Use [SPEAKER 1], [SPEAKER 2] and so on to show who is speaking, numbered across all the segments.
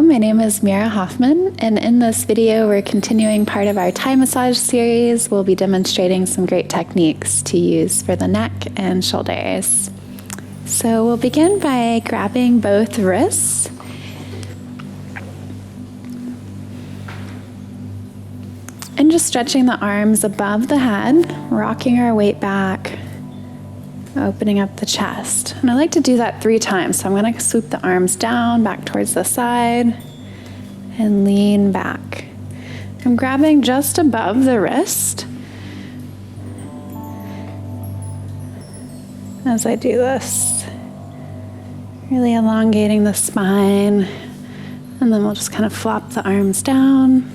[SPEAKER 1] my name is Meera Hoffman, and in this video we're continuing part of our Thai massage series. We'll be demonstrating some great techniques to use for the neck and shoulders. So we'll begin by grabbing both wrists. And just stretching the arms above the head, rocking our weight back, opening up the chest. And I like to do that 3 times. So I'm going to swoop the arms down, back towards the side, and lean back. I'm grabbing just above the wrist as I do this, really elongating the spine. And then we'll just kind of flop the arms down.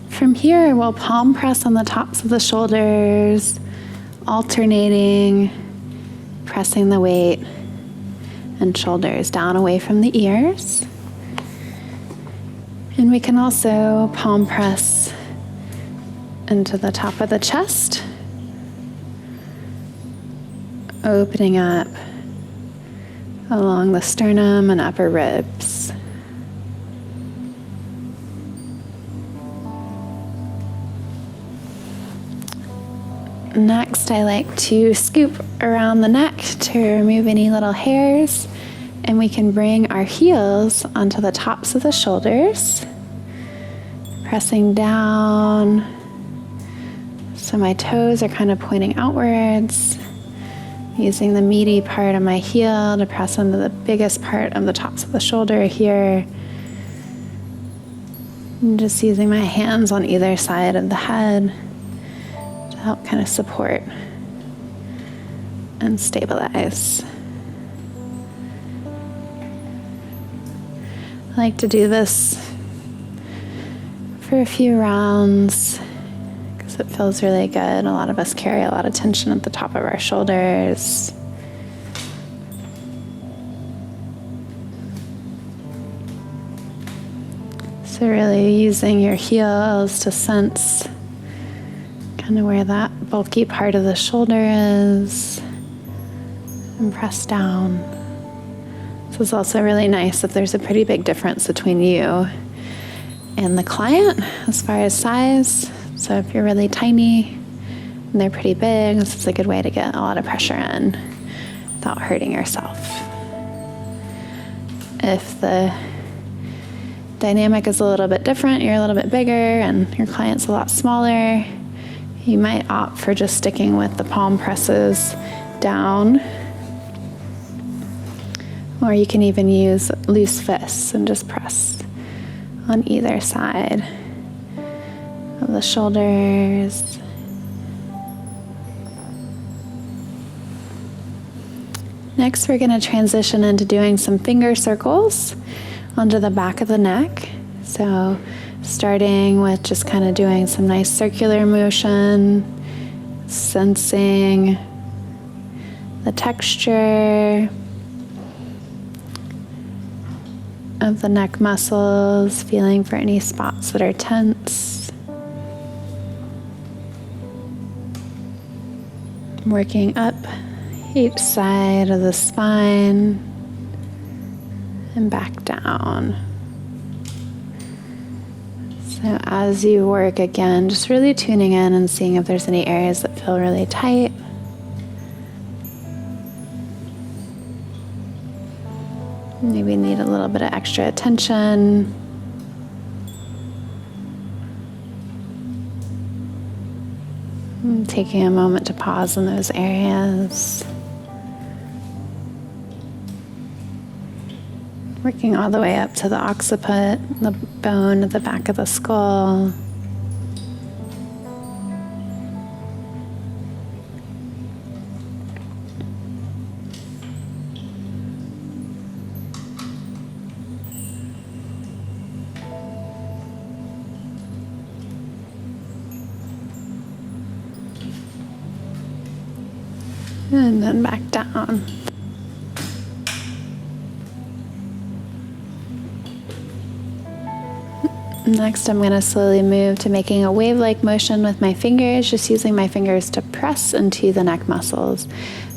[SPEAKER 1] From here, we'll palm press on the tops of the shoulders, alternating, pressing the weight and shoulders down away from the ears. And we can also palm press into the top of the chest, opening up along the sternum and upper ribs. Next, I like to scoop around the neck to remove any little hairs, and we can bring our heels onto the tops of the shoulders, pressing down so my toes are kind of pointing outwards, using the meaty part of my heel to press into the biggest part of the tops of the shoulder here, and just using my hands on either side of the head to help kind of support and stabilize. I like to do this for a few rounds because it feels really good. A lot of us carry a lot of tension at the top of our shoulders. So really using your heels to sense kind of where that bulky part of the shoulder is, and press down. This is also really nice if there's a pretty big difference between you and the client as far as size. So if you're really tiny and they're pretty big, this is a good way to get a lot of pressure in without hurting yourself. If the dynamic is a little bit different, you're a little bit bigger and your client's a lot smaller, you might opt for just sticking with the palm presses down, or you can even use loose fists and just press on either side of the shoulders. Next, we're going to transition into doing some finger circles onto the back of the neck. So starting with just kind of doing some nice circular motion, sensing the texture of the neck muscles, feeling for any spots that are tense. Working up each side of the spine and back down. So as you work again, just really tuning in and seeing if there's any areas that feel really tight. Maybe need a little bit of extra attention. And taking a moment to pause in those areas. Working all the way up to the occiput, the bone at the back of the skull. And then back down. Next, I'm going to slowly move to making a wave-like motion with my fingers, just using my fingers to press into the neck muscles.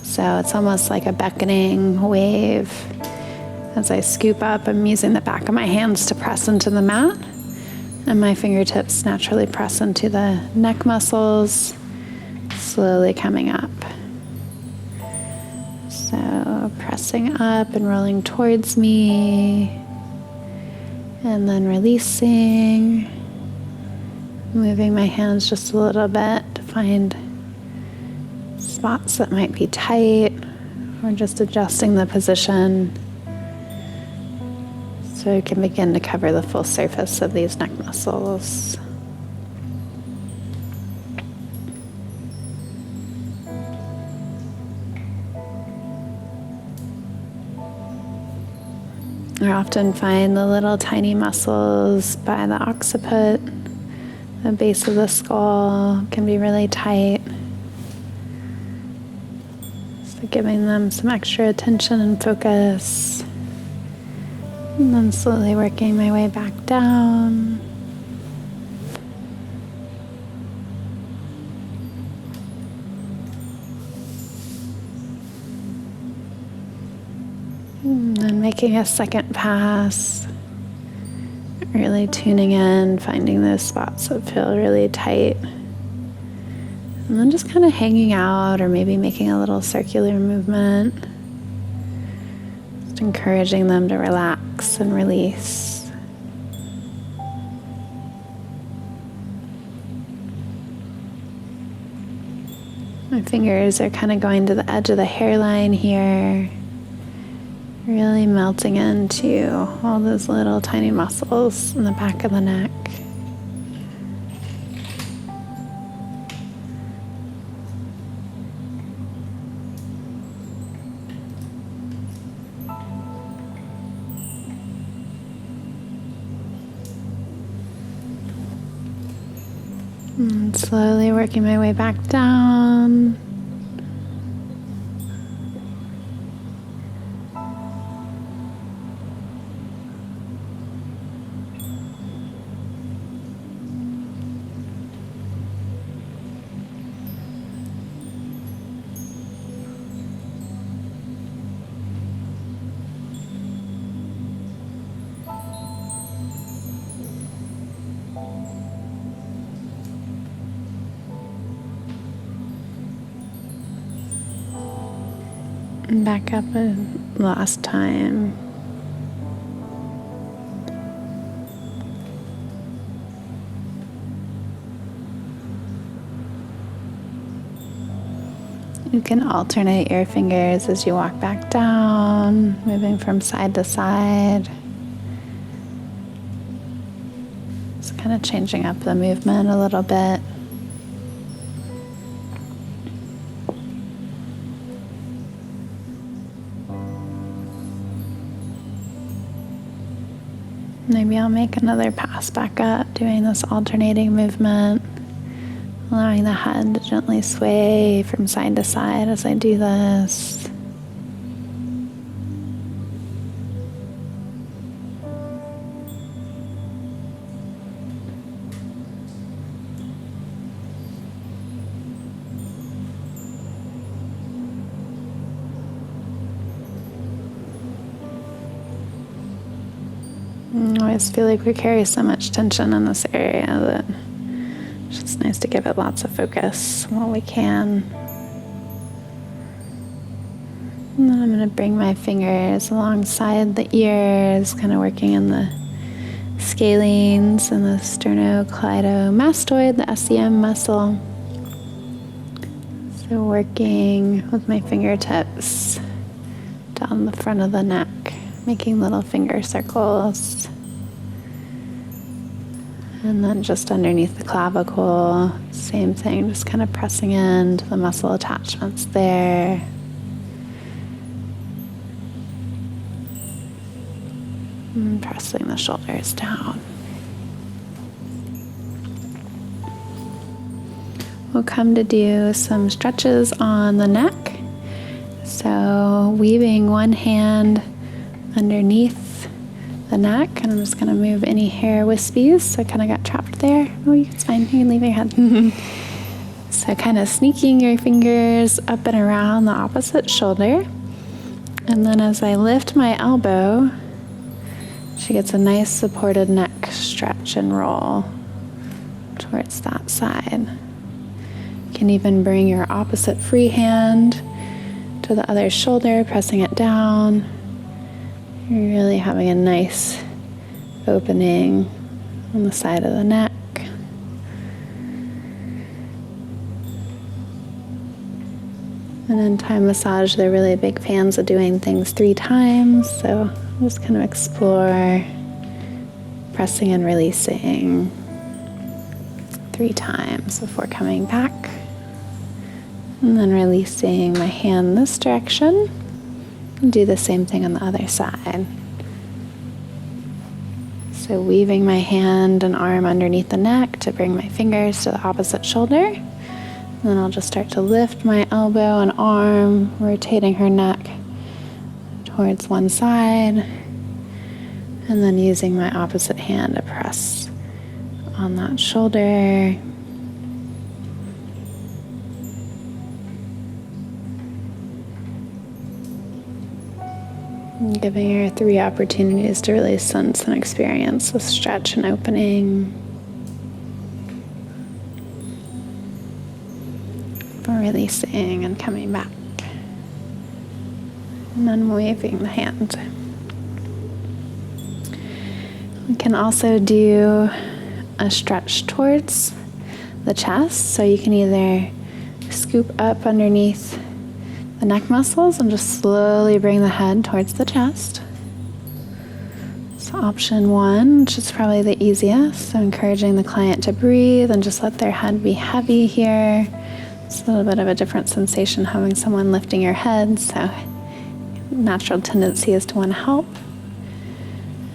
[SPEAKER 1] So it's almost like a beckoning wave As I scoop up, I'm using the back of my hands to press into the mat, and my fingertips naturally press into the neck muscles, slowly coming up. So pressing up and rolling towards me, and then releasing, moving my hands just a little bit to find spots that might be tight, or just adjusting the position so we can begin to cover the full surface of these neck muscles. I often find the little tiny muscles by the occiput, the base of the skull, can be really tight. So giving them some extra attention and focus. And then slowly working my way back down. And then making a second pass. Really tuning in, finding those spots that feel really tight. And then just kind of hanging out, or maybe making a little circular movement. Just encouraging them to relax and release. My fingers are kind of going to the edge of the hairline here, really melting into all those little tiny muscles in the back of the neck. And slowly working my way back down. And back up last time. You can alternate your fingers as you walk back down, moving from side to side. Just kind of changing up the movement a little bit. Maybe I'll make another pass back up, doing this alternating movement, allowing the head to gently sway from side to side as I do this. I always feel like we carry so much tension in this area that it's just nice to give it lots of focus while we can. And then I'm going to bring my fingers alongside the ears, kind of working in the scalenes and the sternocleidomastoid, the SEM muscle. So working with my fingertips down the front of the neck, making little finger circles. And then just underneath the clavicle, same thing, just kind of pressing into the muscle attachments there. And pressing the shoulders down. We'll come to do some stretches on the neck. So weaving one hand underneath the neck, and I'm just going to move any hair wispies. So I kind of got trapped there. Oh, it's fine. You can leave your head. So kind of sneaking your fingers up and around the opposite shoulder. And then as I lift my elbow, she gets a nice supported neck stretch and roll towards that side. You can even bring your opposite free hand to the other shoulder, pressing it down. You're really having a nice opening on the side of the neck. And in Thai massage, they're really big fans of doing things 3 times. So just kind of explore pressing and releasing 3 times before coming back. And then releasing my hand this direction. And do the same thing on the other side. So weaving my hand and arm underneath the neck to bring my fingers to the opposite shoulder. And then I'll just start to lift my elbow and arm, rotating her neck towards one side. And then using my opposite hand to press on that shoulder. And giving her 3 opportunities to really sense and experience the stretch and opening. For releasing and coming back. And then waving the hand. We can also do a stretch towards the chest. So you can either scoop up underneath the neck muscles and just slowly bring the head towards the chest. So option 1, which is probably the easiest. So encouraging the client to breathe and just let their head be heavy here. It's a little bit of a different sensation having someone lifting your head. So natural tendency is to want to help.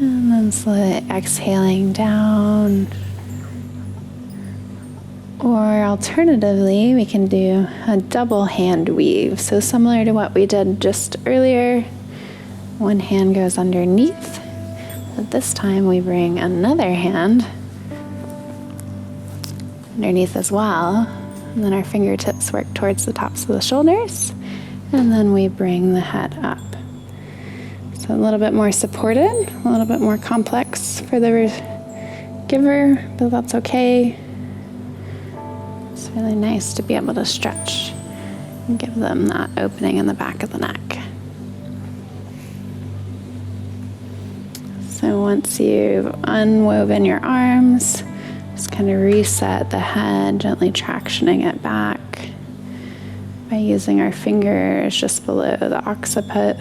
[SPEAKER 1] And then slowly exhaling down. Or alternatively, we can do a double hand weave. So similar to what we did just earlier, one hand goes underneath, but this time we bring another hand underneath as well. And then our fingertips work towards the tops of the shoulders, and then we bring the head up. So a little bit more supported, a little bit more complex for the giver, but that's okay. It's really nice to be able to stretch and give them that opening in the back of the neck. So once you've unwoven your arms, just kind of reset the head, gently tractioning it back by using our fingers just below the occiput.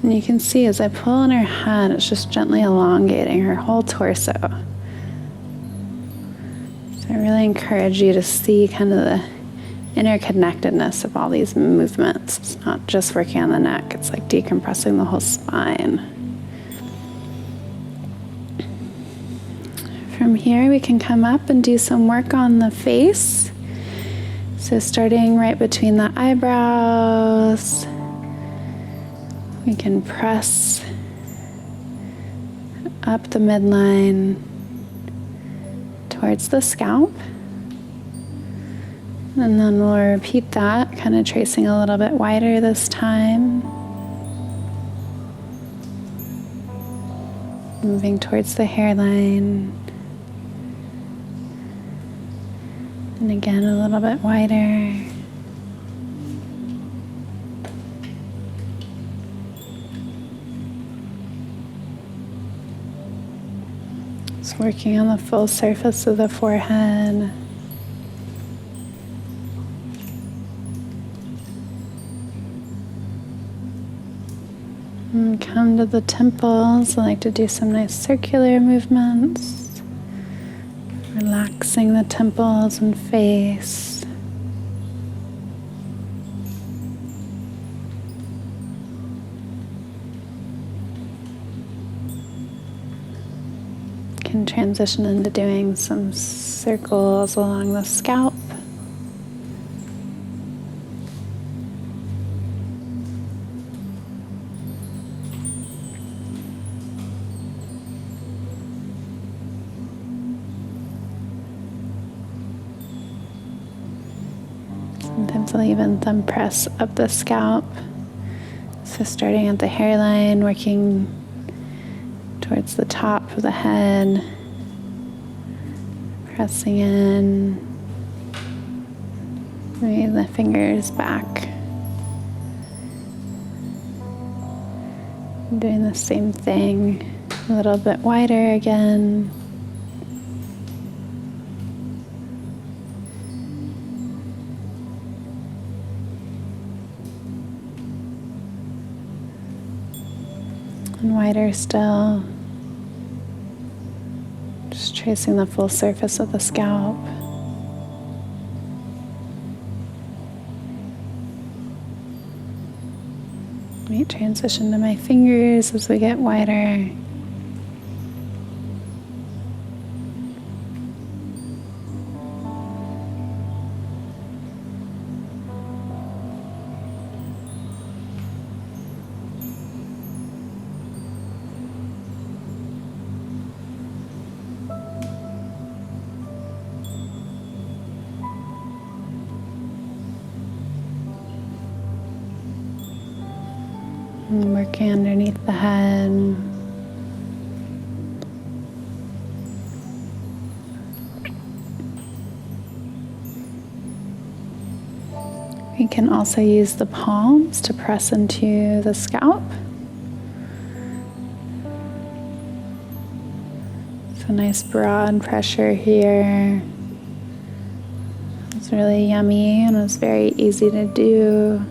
[SPEAKER 1] And you can see as I pull on her head, it's just gently elongating her whole torso. So I really encourage you to see kind of the interconnectedness of all these movements. It's not just working on the neck, it's like decompressing the whole spine. From here, we can come up and do some work on the face. So starting right between the eyebrows, we can press up the midline towards the scalp. And then we'll repeat that, kind of tracing a little bit wider this time. Moving towards the hairline. And again, a little bit wider. Just working on the full surface of the forehead. And come to the temples. I like to do some nice circular movements. Relaxing the temples and face. Can transition into doing some circles along the scalp. Sometimes I'll even thumb press up the scalp. So starting at the hairline, working towards the top of the head, pressing in, moving the fingers back. Doing the same thing, a little bit wider again. And wider still. Just tracing the full surface of the scalp. We transition to my fingers as we get wider. And working underneath the head. We can also use the palms to press into the scalp. So nice broad pressure here. It's really yummy and it's very easy to do.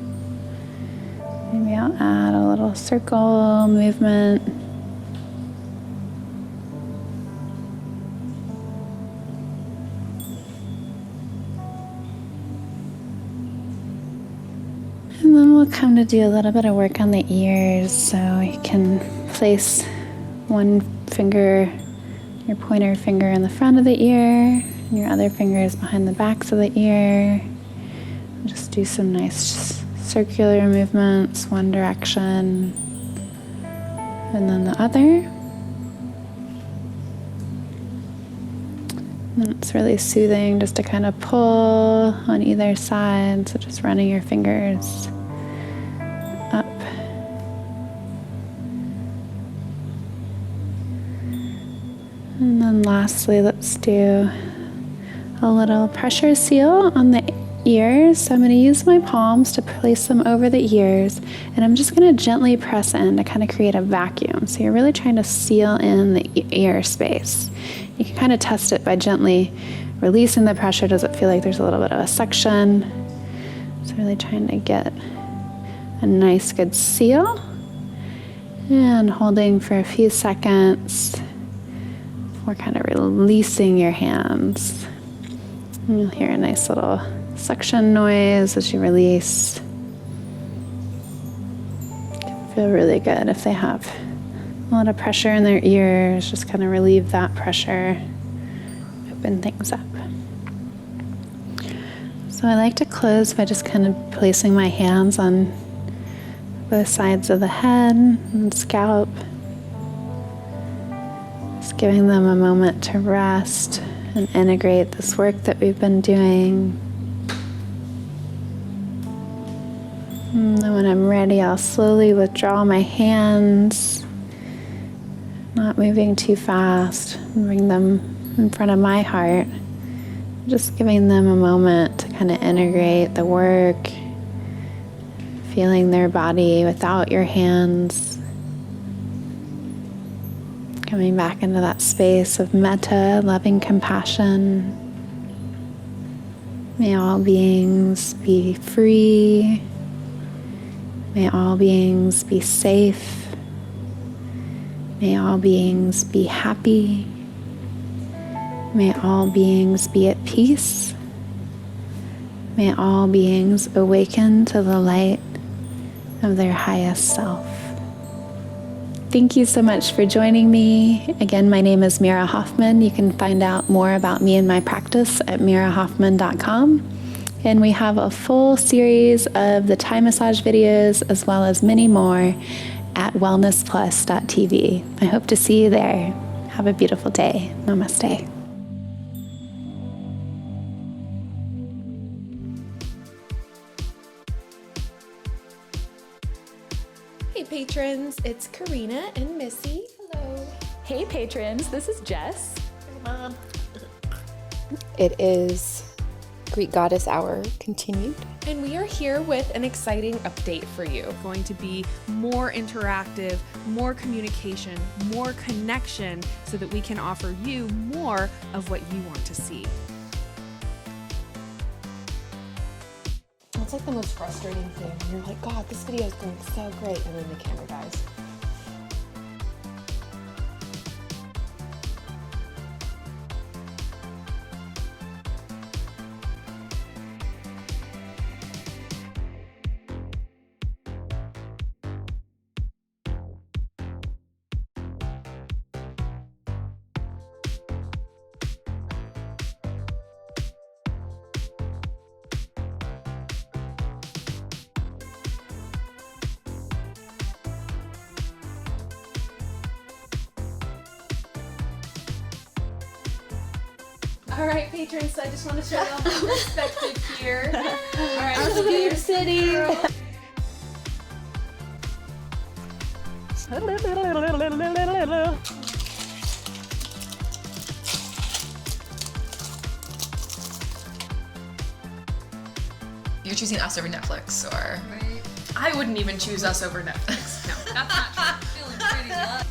[SPEAKER 1] Maybe I'll add a little circle movement. And then we'll come to do a little bit of work on the ears. So you can place one finger, your pointer finger in the front of the ear, and your other finger is behind the backs of the ear. Just do some nice circular movements, one direction and then the other. And it's really soothing just to kind of pull on either side, so just running your fingers up. And then lastly, let's do a little pressure seal on the ears. So I'm going to use my palms to place them over the ears, and I'm just going to gently press in to kind of create a vacuum. So you're really trying to seal in the ear space. You can kind of test it by gently releasing the pressure. Does it feel like there's a little bit of a suction? So really trying to get a nice good seal and holding for a few seconds before kind of releasing your hands. And you'll hear a nice little suction noise as you release. It can feel really good if they have a lot of pressure in their ears. Just kind of relieve that pressure, open things up. So I like to close by just kind of placing my hands on both sides of the head and scalp, just giving them a moment to rest and integrate this work that we've been doing. And then when I'm ready, I'll slowly withdraw my hands, not moving too fast, and bring them in front of my heart, just giving them a moment to kind of integrate the work, feeling their body without your hands, coming back into that space of metta, loving compassion. May all beings be free. May all beings be safe. May all beings be happy. May all beings be at peace. May all beings awaken to the light of their highest self. Thank you so much for joining me. Again, my name is Meera Hoffman. You can find out more about me and my practice at meerahoffman.com. And we have a full series of the Thai massage videos as well as many more at wellnessplus.tv. I hope to see you there. Have a beautiful day. Namaste.
[SPEAKER 2] patrons, it's Karina and Missy. Hello.
[SPEAKER 3] Hey patrons, this is Jess.
[SPEAKER 4] Mom.
[SPEAKER 5] It is Greek Goddess Hour continued.
[SPEAKER 2] And we are here with an exciting update for you.
[SPEAKER 6] Going to be more interactive, more communication, more connection so that we can offer you more of what you want to see.
[SPEAKER 5] That's like the most frustrating thing. You're like, God, this video is going so great, and then the camera dies.
[SPEAKER 2] All right, patrons, so I just want to show you all the perspective here. All right, so you're sitting.
[SPEAKER 7] You're choosing us over Netflix, or I wouldn't even choose us over Netflix. No, that's not true. Feeling pretty lucky.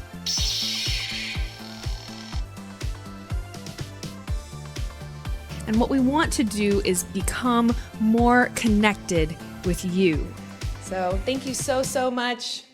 [SPEAKER 6] And what we want to do is become more connected with you.
[SPEAKER 2] So thank you so much.